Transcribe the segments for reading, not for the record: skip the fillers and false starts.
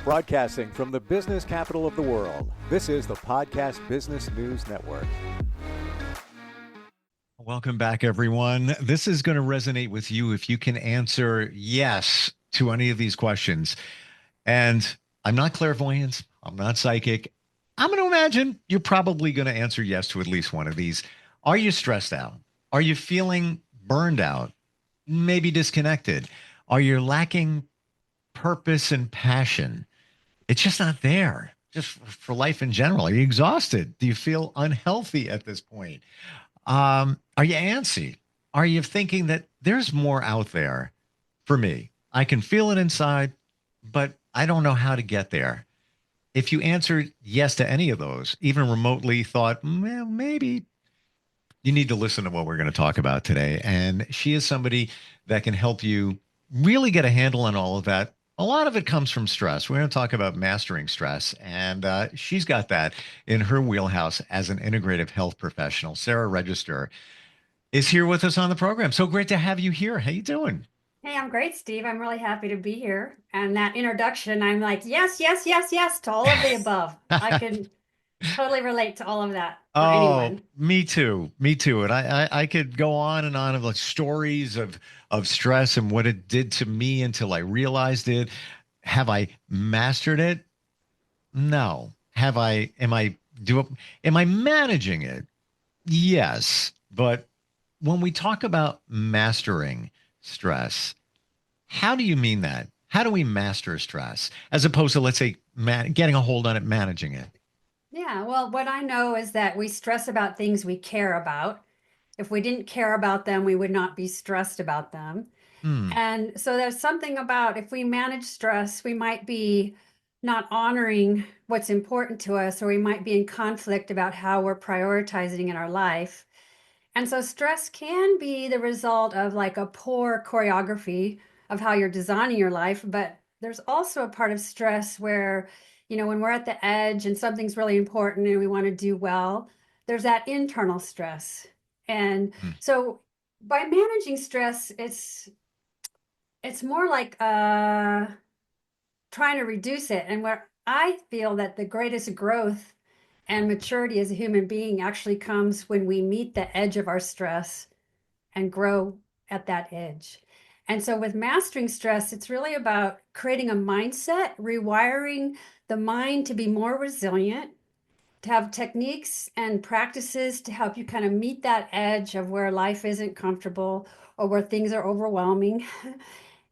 Broadcasting from the business capital of the world, this is the Podcast Business News Network. Welcome back, everyone. This is going to resonate with you if you can answer yes to any of these questions. And I'm not clairvoyant. I'm not psychic. I'm going to imagine you're probably going to answer yes to at least one of these. Are you stressed out? Are you feeling burned out? Maybe disconnected? Are you lacking purpose and passion? It's just not there. Just for life in general. Are you exhausted? Do you feel unhealthy at this point? Are you antsy? Are you thinking that there's more out there for me? I can feel it inside, but I don't know how to get there. If you answered yes to any of those, even remotely thought, well, maybe you need to listen to what we're going to talk about today. And she is somebody that can help you really get a handle on all of that. A lot of it comes from stress. We're going to talk about mastering stress, and she's got that in her wheelhouse as an integrative health professional. Sarah Register is here with us on the program. So great to have you here. How you doing? Hey, I'm great, Steve. I'm really happy to be here. And that introduction, I'm like, yes, yes, yes, yes to all of the above. I can totally relate to all of that for anyone. Me too. Me too. And I could go on and on of like stories of stress and what it did to me until I realized it. Have I mastered it? No. Am I managing it? Yes. But when we talk about mastering stress, how do you mean that? How do we master stress as opposed to, let's say, getting a hold on it, managing it? Yeah, well, what I know is that we stress about things we care about. If we didn't care about them, we would not be stressed about them. Hmm. And so there's something about if we manage stress, we might be not honoring what's important to us, or we might be in conflict about how we're prioritizing in our life. And so stress can be the result of like a poor choreography of how you're designing your life. But there's also a part of stress where, when we're at the edge and something's really important and we want to do well, there's that internal stress. And Hmm. so by managing stress, it's more like trying to reduce it. And where I feel that the greatest growth and maturity as a human being actually comes when we meet the edge of our stress and grow at that edge. And so with mastering stress, it's really about creating a mindset, rewiring the mind to be more resilient, to have techniques and practices to help you kind of meet that edge of where life isn't comfortable or where things are overwhelming.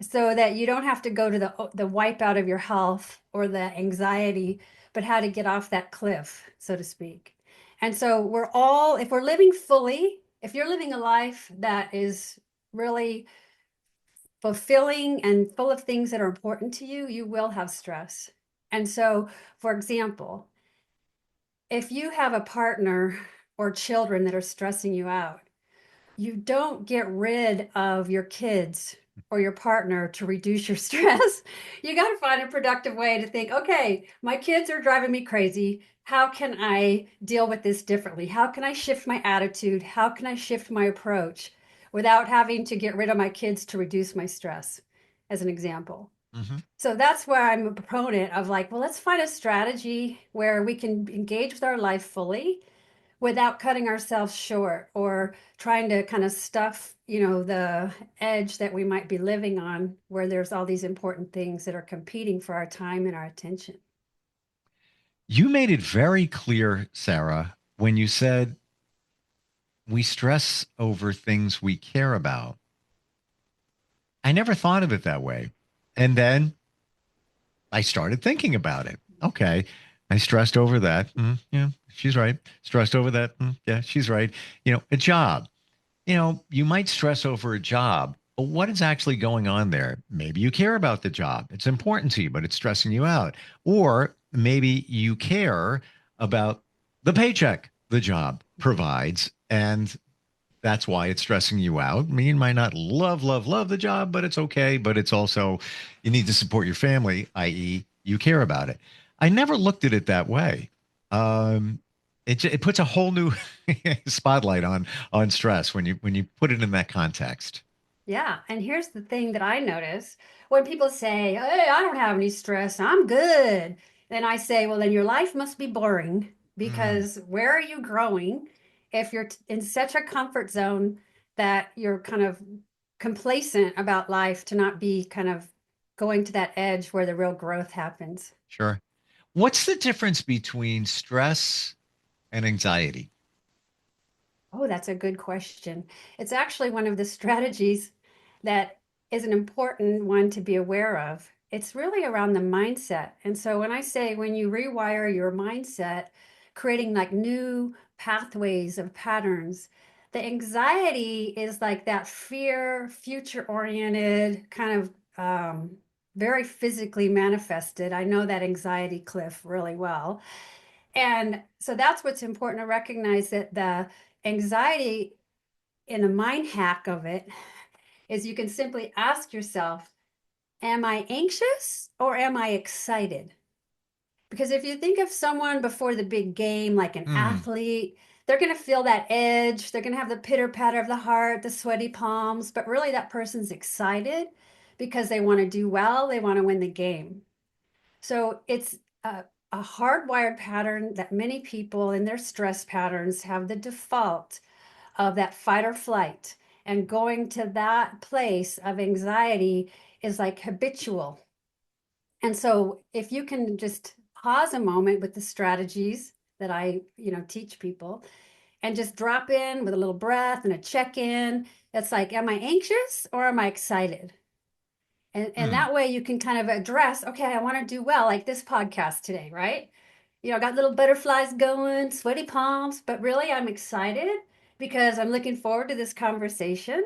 So that you don't have to go to the wipeout of your health or the anxiety, but how to get off that cliff, so to speak. And so if we're living fully, if you're living a life that is really fulfilling and full of things that are important to you, you will have stress. And so, for example, if you have a partner or children that are stressing you out, you don't get rid of your kids or your partner to reduce your stress. You got to find a productive way to think, okay, my kids are driving me crazy. How can I deal with this differently? How can I shift my attitude? How can I shift my approach without having to get rid of my kids to reduce my stress, as an example? Mm-hmm. So that's where I'm a proponent of like, well, let's find a strategy where we can engage with our life fully without cutting ourselves short or trying to kind of stuff, the edge that we might be living on where there's all these important things that are competing for our time and our attention. You made it very clear, Sarah, when you said we stress over things we care about. I never thought of it that way. And then I started thinking about it. Okay. I stressed over that. Yeah, she's right. Stressed over that. Yeah, she's right. A job. You might stress over a job, but what is actually going on there? Maybe you care about the job. It's important to you, but it's stressing you out. Or maybe you care about the paycheck the job provides, and that's why it's stressing you out. I mean, you might not love the job, but it's okay. But it's also, you need to support your family, i.e., you care about it. I never looked at it that way. It puts a whole new spotlight on stress when you put it in that context. Yeah. And here's the thing that I notice when people say, "Hey, I don't have any stress, I'm good." Then I say, well, then your life must be boring Mm, because where are you growing if you're in such a comfort zone that you're kind of complacent about life to not be kind of going to that edge where the real growth happens? sure. What's the difference between stress and anxiety? Oh, that's a good question. It's actually one of the strategies that is an important one to be aware of. It's really around the mindset. And so when I say when you rewire your mindset, creating like new pathways of patterns, the anxiety is like that fear, future oriented, kind of very physically manifested. I know that anxiety cliff really well. And so that's what's important to recognize that the anxiety in the mind hack of it is you can simply ask yourself, am I anxious or am I excited? Because if you think of someone before the big game, like an Hmm. athlete, they're going to feel that edge. They're going to have the pitter patter of the heart, the sweaty palms, but really that person's excited because they want to do well. They want to win the game. So it's a hardwired pattern that many people in their stress patterns have the default of that fight or flight. And going to that place of anxiety is like habitual. And so if you can just pause a moment with the strategies that I, teach people and just drop in with a little breath and a check in, it's like, am I anxious or am I excited? And Hmm. that way you can kind of address, okay, I want to do well, like this podcast today, right? I got little butterflies going, sweaty palms, but really I'm excited because I'm looking forward to this conversation,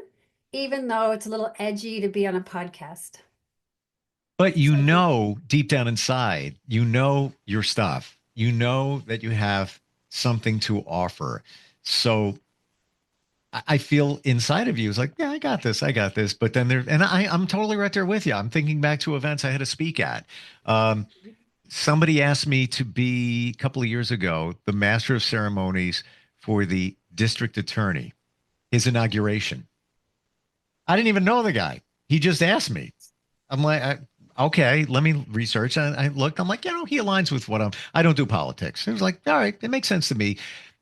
even though it's a little edgy to be on a podcast. But So deep down inside, your stuff. You know that you have something to offer. So I feel inside of you is like, yeah, I got this, I got this. But then I'm totally right there with you. I'm thinking back to events I had to speak at. Um, Somebody asked me to be a couple of years ago the master of ceremonies for the district attorney, his inauguration. I didn't even know the guy. He just asked me. I'm like, okay, let me research. And I looked, I'm like, he aligns with I don't do politics. It was like, all right, it makes sense to me.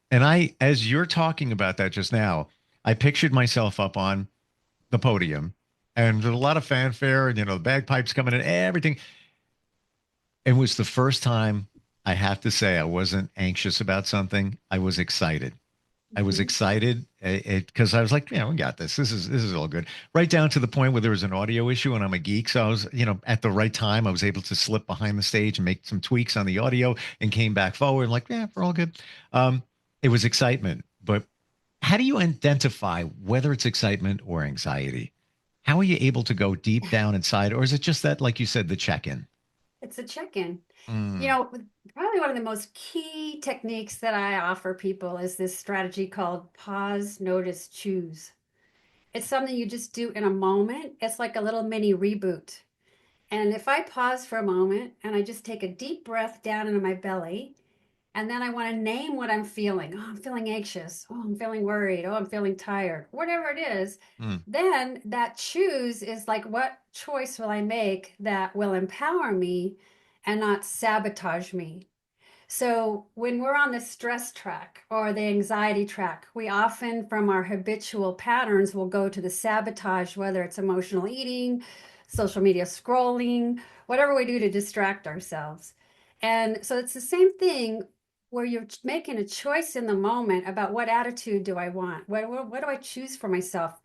And as you're talking about that just now, I pictured myself up on the podium and there's a lot of fanfare and, the bagpipes coming in, everything. It was the first time I have to say I wasn't anxious about something. I was excited. I was mhm. excited because I was like, we got this. This is all good. Right down to the point where there was an audio issue, and I'm a geek, so I was, at the right time, I was able to slip behind the stage and make some tweaks on the audio, and came back forward. Like, yeah, we're all good. Um, it was excitement, but how do you identify whether it's excitement or anxiety? How are you able to go deep down inside, or is it just that, like you said, the check-in? It's a check-in. You Mm, know, Probably one of the most key techniques that I offer people is this strategy called pause, notice, choose. It's something you just do in a moment. It's like a little mini reboot. And if I pause for a moment and I just take a deep breath down into my belly, and then I want to name what I'm feeling. Oh, I'm feeling anxious. Oh, I'm feeling worried. Oh, I'm feeling tired. Whatever it is, mm, then that choose is like, what choice will I make that will empower me and not sabotage me? So, when we're on the stress track or the anxiety track, we often, from our habitual patterns, will go to the sabotage, whether it's emotional eating, social media scrolling, whatever we do to distract ourselves. And so, it's the same thing where you're making a choice in the moment about what attitude do I want? What do I choose for myself?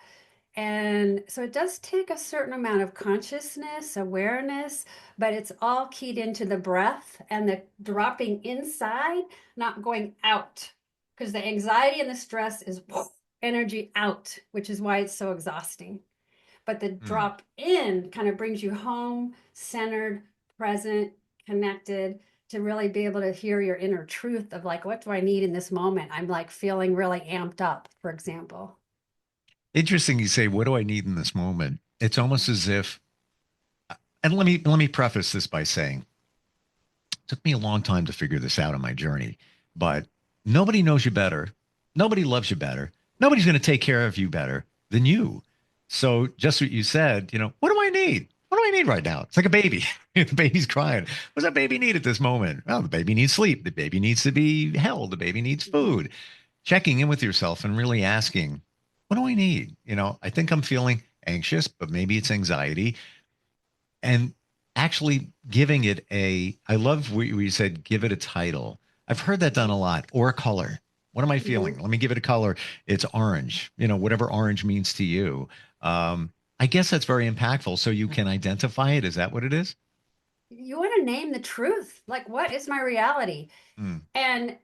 And so it does take a certain amount of consciousness, awareness, but it's all keyed into the breath and the dropping inside, not going out. Because the anxiety and the stress is energy out, which is why it's so exhausting. But the mm. drop in kind of brings you home, centered, present, connected to really be able to hear your inner truth of like, what do I need in this moment? I'm like feeling really amped up, for example. Interesting you say, what do I need in this moment? It's almost as if, and let me preface this by saying, it took me a long time to figure this out on my journey, but nobody knows you better. Nobody loves you better. Nobody's going to take care of you better than you. So just what you said, what do I need? What do I need right now? It's like a baby. The baby's crying. What does that baby need at this moment? Well, the baby needs sleep. The baby needs to be held. The baby needs Mhm. food. Checking in with yourself and really asking, what do I need? I think I'm feeling anxious, but maybe it's anxiety. And actually giving it I love what you said, give it a title. I've heard that done a lot, or a color. What am I feeling? Mhm. Let me give it a color. It's orange, whatever orange means to you. I guess that's very impactful. So you can identify it. Is that what it is? You want to name the truth. Like, what is my reality? Mm, And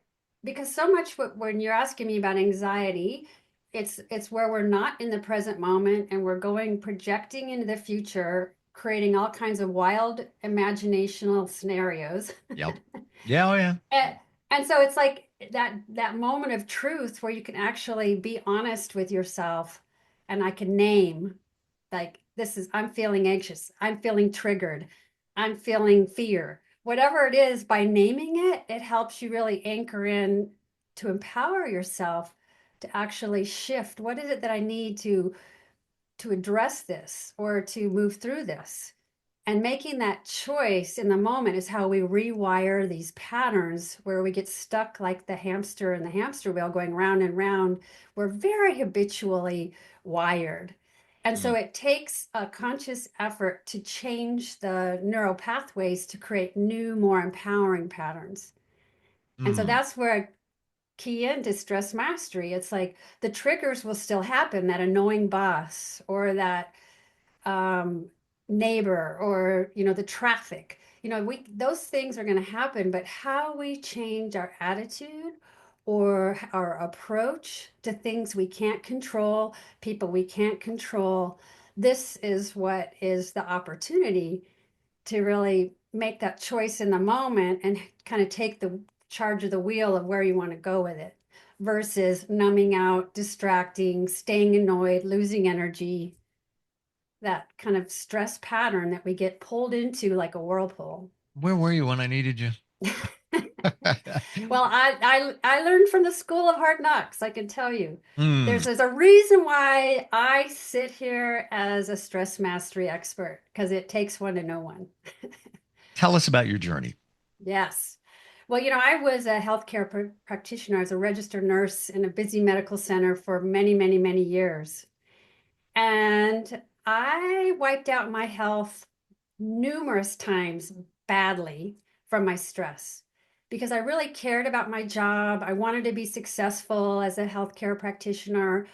because so much when you're asking me about anxiety, it's where we're not in the present moment and we're going projecting into the future, creating all kinds of wild imaginational scenarios. yep. Yeah. Oh, yeah. And, and so it's like that moment of truth where you can actually be honest with yourself and I can name like this is I'm feeling anxious, I'm feeling triggered, I'm feeling fear. Whatever it is, by naming it, it helps you really anchor in to empower yourself to actually shift. What is it that I need to address this or to move through this? And making that choice in the moment is how we rewire these patterns where we get stuck like the hamster in the hamster wheel going round and round. We're very habitually wired. And so Mm, it takes a conscious effort to change the neural pathways to create new, more empowering patterns. And so mm, that's where I key into stress mastery. It's like the triggers will still happen, that annoying boss or that um, neighbor or the traffic. We those things are going to happen, but how we change our attitude or our approach to things we can't control, people we can't control, this is what is the opportunity to really make that choice in the moment and kind of take the charge of the wheel of where you want to go with it versus numbing out, distracting, staying annoyed, losing energy, that kind of stress pattern that we get pulled into like a whirlpool. where were you when I needed you? Well, I learned from the school of hard knocks. I can tell you, Mm, there's a reason why I sit here as a stress mastery expert because it takes one to know one. tell us about your journey. Yes. Well, I was a healthcare practitioner. I was a registered nurse in a busy medical center for many, many, many years. And I wiped out my health numerous times badly from my stress because I really cared about my job. I wanted to be successful as a healthcare practitioner.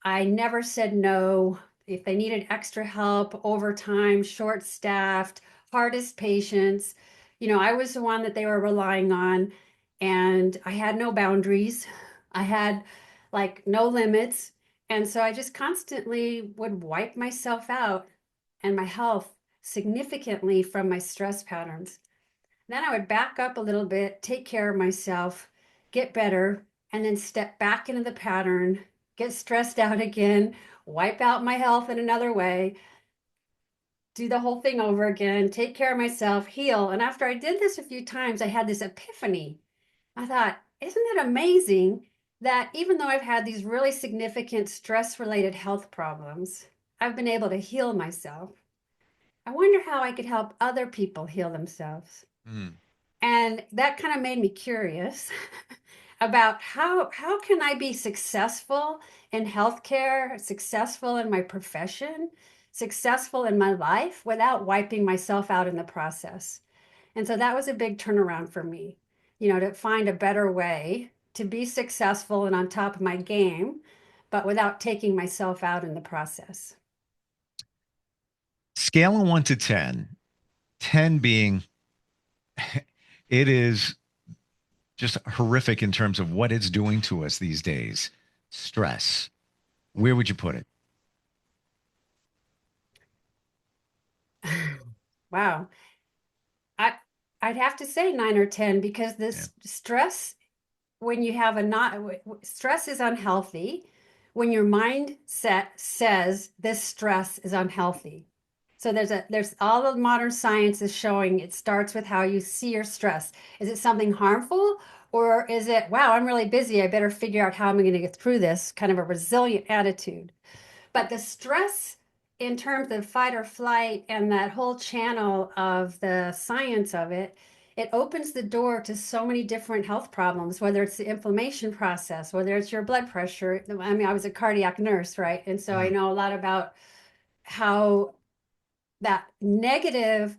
I never said no. If they needed extra help, overtime, short staffed, hardest patients, I was the one that they were relying on. And I had no boundaries. I had like no limits. And so I just constantly would wipe myself out and my health significantly from my stress patterns. Then I would back up a little bit, take care of myself, get better, and then step back into the pattern, get stressed out again, wipe out my health in another way, do the whole thing over again, take care of myself, heal. And after I did this a few times, I had this epiphany. I thought, isn't it amazing that even though I've had these really significant stress related health problems, I've been able to heal myself? I wonder how I could help other people heal themselves. Mm, And that kind of made me curious about how can I be successful in healthcare, successful in my profession, successful in my life without wiping myself out in the process. And so that was a big turnaround for me, to find a better way to be successful and on top of my game, but without taking myself out in the process. scale of 1 to 10, 10 being it is just horrific in terms of what it's doing to us these days. Stress. Where would you put it? Wow. I I'd have to say 9 or 10 because Yeah. this stress, when you have a not stress is unhealthy when your mindset says this stress is unhealthy. So there's all the modern science is showing it starts with how you see your stress. Is it something harmful or is it, wow, I'm really busy, I better figure out how I'm going to get through this, kind of a resilient attitude? But the stress in terms of fight or flight and that whole channel of the science of it, it opens the door to so many different health problems, whether it's the inflammation process, whether it's your blood pressure. I mean, I was a cardiac nurse, right? And so I Mm. know a lot about how that negative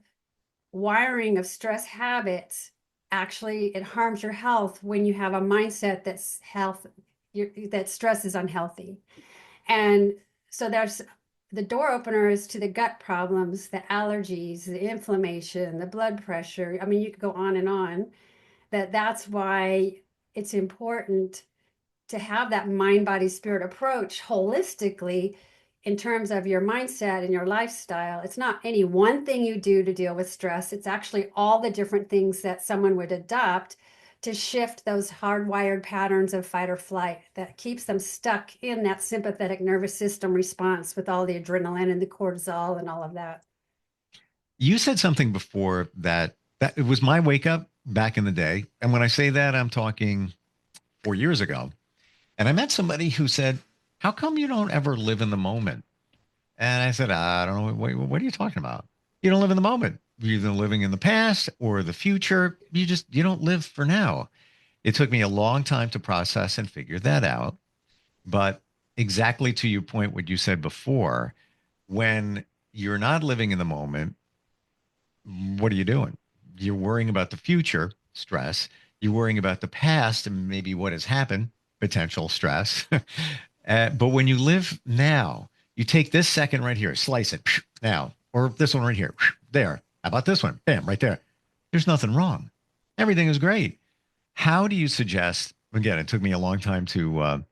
wiring of stress habits actually it harms your health when you have a mindset that's that stress is unhealthy. And so there's the door openers to the gut problems, the allergies, the inflammation, the blood pressure. I mean, you could go on and on. That's why it's important to have that mind, body, spirit approach holistically in terms of your mindset and your lifestyle. It's not any one thing you do to deal with stress. It's actually all the different things that someone would adopt to shift those hardwired patterns of fight or flight that keeps them stuck in that sympathetic nervous system response with all the adrenaline and the cortisol and all of that. You said something before that it was my wake up back in the day. And when I say that, I'm talking 4 years ago. And I met somebody who said, how come you don't ever live in the moment? And I said, I don't know. What are you talking about? You don't live in the moment. You're either living in the past or the future. You don't live for now. It took me a long time to process and figure that out. But exactly to your point, what you said before, when you're not living in the moment, what are you doing? You're worrying about the future, stress. You're worrying about the past and maybe what has happened, potential stress. But when you live now, you take this second right here, slice it now, or this one right here, there. How about this one? Bam, right there. There's nothing wrong. Everything is great. How do you suggest? Again, it took me a long time to. I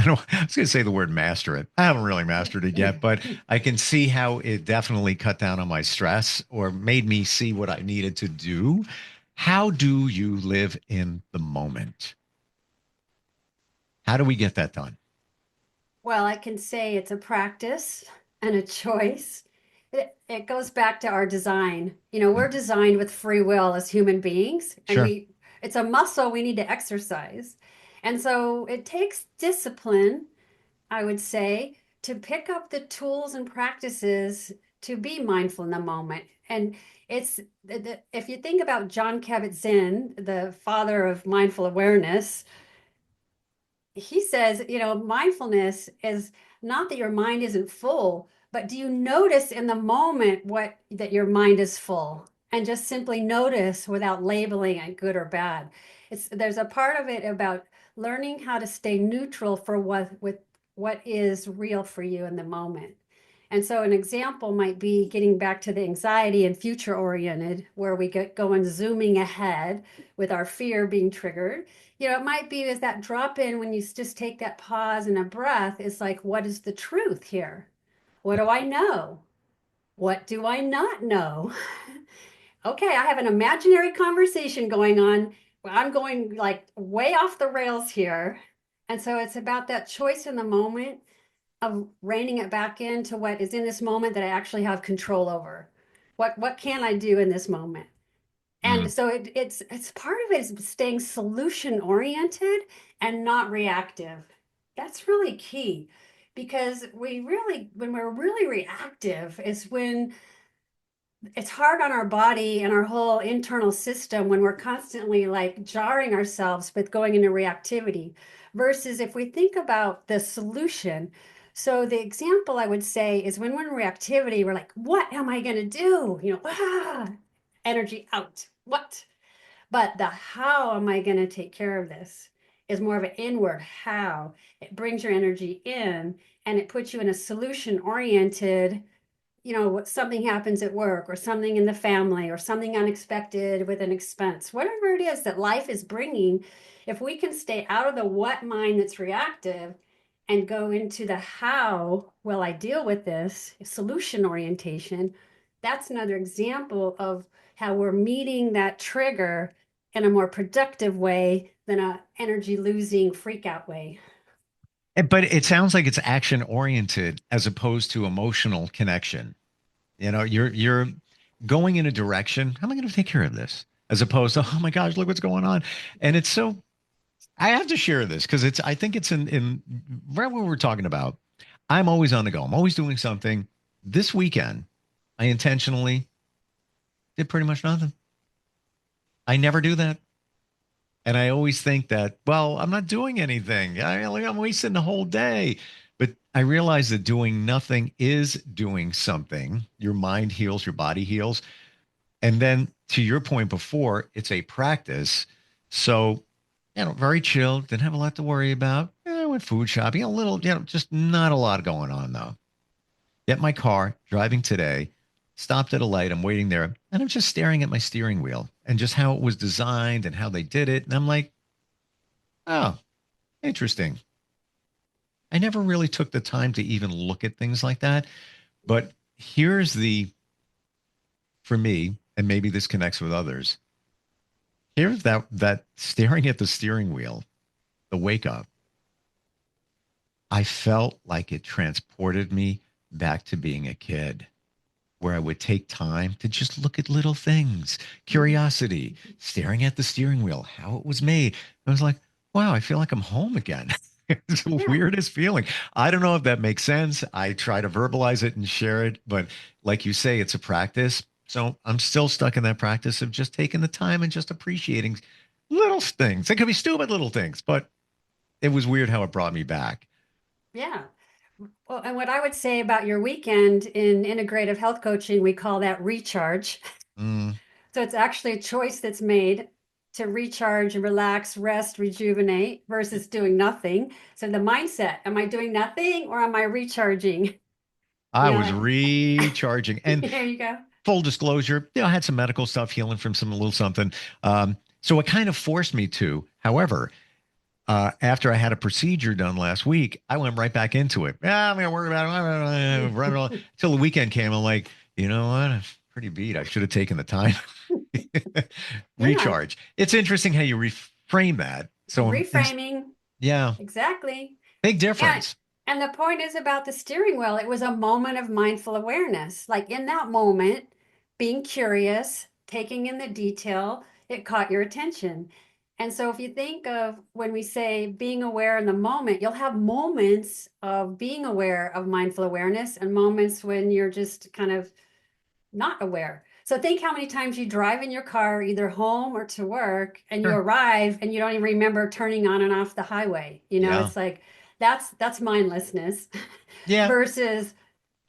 was going to say the word master it. I haven't really mastered it yet, but I can see how it definitely cut down on my stress or made me see what I needed to do. How do you live in the moment? How do we get that done? Well, I can say it's a practice and a choice. It goes back to our design. You know, we're Mm. designed with free will as human beings, and Sure. it's a muscle we need to exercise. And so it takes discipline, I would say, to pick up the tools and practices to be mindful in the moment. And it's if you think about John Kabat-Zinn, the father of mindful awareness, he says, you know, mindfulness is not that your mind isn't full, but do you notice in the moment what that your mind is full and just simply notice without labeling it good or bad. There's a part of it about learning how to stay neutral for what is real for you in the moment. And so an example might be getting back to the anxiety and future oriented, where we get going zooming ahead with our fear being triggered. You know, it might be is that drop in when you just take that pause and a breath is like, what is the truth here? What do I know? What do I not know? Okay, I have an imaginary conversation going on. I'm going like way off the rails here. And so it's about that choice in the moment of reining it back into what is in this moment that I actually have control over. What can I do in this moment? And Mm. so it's part of it is staying solution oriented and not reactive. That's really key because when we're really reactive is when it's hard on our body and our whole internal system when we're constantly like jarring ourselves with going into reactivity versus if we think about the solution. So the example I would say is when we're in reactivity, we're like, what am I going to do? You know, energy out. What? But the how am I going to take care of this is more of an inward how. It brings your energy in and it puts you in a solution oriented, you know, something happens at work or something in the family or something unexpected with an expense, whatever it is that life is bringing, if we can stay out of the what mind that's reactive and go into the how will I deal with this solution orientation, that's another example of how we're meeting that trigger in a more productive way than a energy losing freak out way. But it sounds like it's action oriented as opposed to emotional connection. You know, you're going in a direction. How am I going to take care of this? As opposed to, oh my gosh, look what's going on. And it's so I have to share this because I think it's in right what we're talking about. I'm always on the go. I'm always doing something. This weekend, I intentionally did pretty much nothing. I never do that. And I always think that, well, I'm not doing anything. I'm wasting the whole day. But I realize that doing nothing is doing something. Your mind heals, your body heals. And then to your point before, it's a practice. So, very chilled, didn't have a lot to worry about. I went food shopping, a little, just not a lot going on though. Get my car, driving today, stopped at a light. I'm waiting there, and I'm just staring at my steering wheel and just how it was designed and how they did it. And I'm like, oh, interesting. I never really took the time to even look at things like that. But here's for me, and maybe this connects with others. Here's that staring at the steering wheel, the wake up. I felt like it transported me back to being a kid, where I would take time to just look at little things, curiosity, staring at the steering wheel, how it was made. I was like, wow, I feel like I'm home again. It's the Yeah. weirdest feeling. I don't know if that makes sense. I try to verbalize it and share it, but like you say, it's a practice. So I'm still stuck in that practice of just taking the time and just appreciating little things. It could be stupid little things, but it was weird how it brought me back. Yeah. Well, and what I would say about your weekend in integrative health coaching, we call that recharge. Mm, So it's actually a choice that's made to recharge and relax, rest, rejuvenate versus doing nothing. So the mindset, am I doing nothing or am I recharging? I You was know, recharging. And there you go. full disclosure, I had some medical stuff healing from some little something. So it kind of forced me to. However, after I had a procedure done last week, I went right back into it. Yeah, I'm gonna worry about it. Until the weekend came. I'm like, you know what? I'm pretty beat. I should have taken the time. Yeah. Recharge. It's interesting how you reframe that. So, Reframing. yeah, Exactly. big And difference. and the point is about the steering wheel. It was a moment of mindful awareness. Like in that moment, being curious, taking in the detail, it caught your attention. And so if you think of when we say being aware in the moment, you'll have moments of being aware of mindful awareness and moments when you're just kind of not aware. So think how many times you drive in your car, either home or to work, and you Sure. arrive and you don't even remember turning on and off the highway. Yeah. It's like that's mindlessness Yeah. versus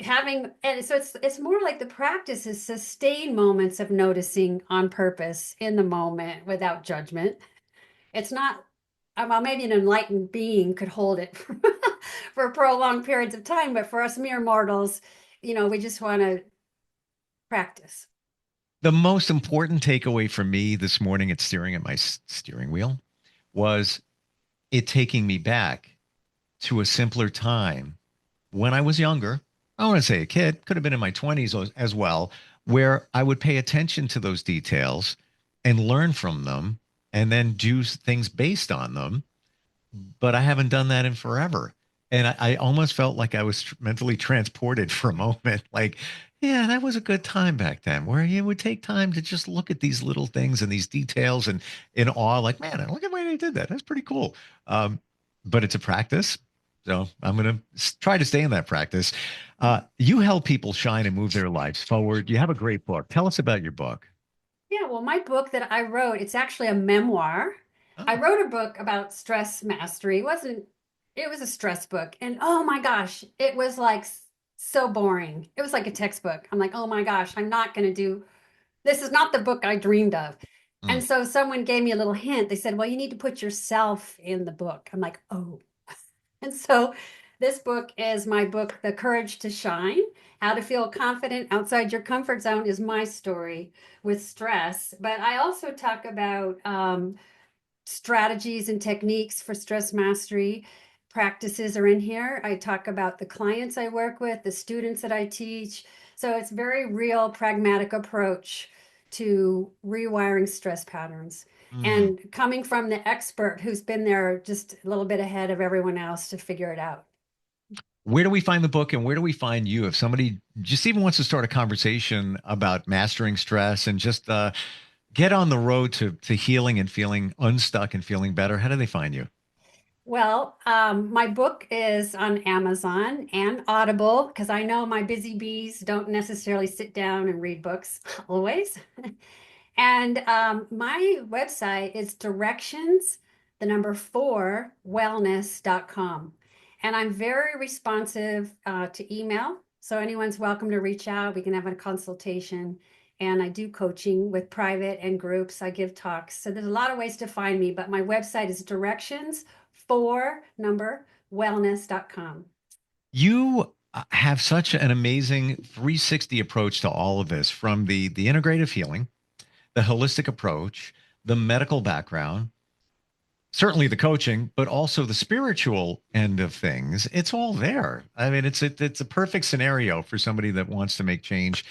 having, and so it's more like the practice is sustained moments of noticing on purpose in the moment without judgment. It's not well, maybe an enlightened being could hold it for prolonged periods of time, but for us mere mortals, we just want to practice. The most important takeaway for me this morning at staring at my steering wheel was it taking me back to a simpler time when I was younger. I want to say a kid, could have been in my 20s as well, where I would pay attention to those details and learn from them and then do things based on them. But I haven't done that in forever. And I almost felt like I was mentally transported for a moment. Like, yeah, that was a good time back then where you would take time to just look at these little things and these details and in awe, like, man, look at the way they did that. That's pretty cool. But it's a practice. So I'm going to try to stay in that practice. You help people shine and move their lives forward. You have a great book. Tell us about your book. Yeah, well, my book that I wrote, it's actually a memoir. I Oh, wrote a book about stress mastery. It was a stress book. And oh my gosh, it was like so boring. It was like a textbook. I'm like, oh my gosh, I'm not going to do this is not the book I dreamed of. And mm. so someone gave me a little hint. They said, well, you need to put yourself in the book. I'm like, oh. And so this book is my book, The Courage to Shine. How to Feel Confident Outside Your Comfort Zone is my story with stress. But I also talk about strategies and techniques for stress mastery. Practices are in here. I talk about the clients I work with, the students that I teach. So it's very real, pragmatic approach to rewiring stress patterns Mm. and coming from the expert who's been there just a little bit ahead of everyone else to figure it out. Where do we find the book and where do we find you? If somebody just even wants to start a conversation about mastering stress and just get on the road to healing and feeling unstuck and feeling better, how do they find you? My book is on Amazon and Audible because I know my busy bees don't necessarily sit down and read books always. And my website is directions, the number 4wellness.com. And I'm very responsive to email. So anyone's welcome to reach out. We can have a consultation. And I do coaching with private and groups. I give talks. So there's a lot of ways to find me, but my website is directions for number wellness.com. You have such an amazing 360 approach to all of this, from the integrative healing, the holistic approach, the medical background, certainly the coaching, but also the spiritual end of things. It's all there. I mean, it's a perfect scenario for somebody that wants to make change.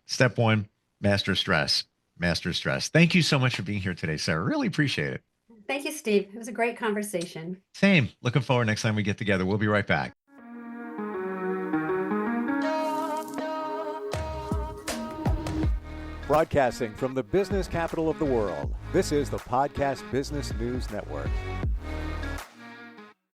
Step one, master stress. Master stress. Thank you so much for being here today, Sarah. Really appreciate it. Thank you, Steve. It was a great conversation. Same. Looking forward next time we get together. We'll be right back. Broadcasting from the business capital of the world, this is the Podcast Business News Network.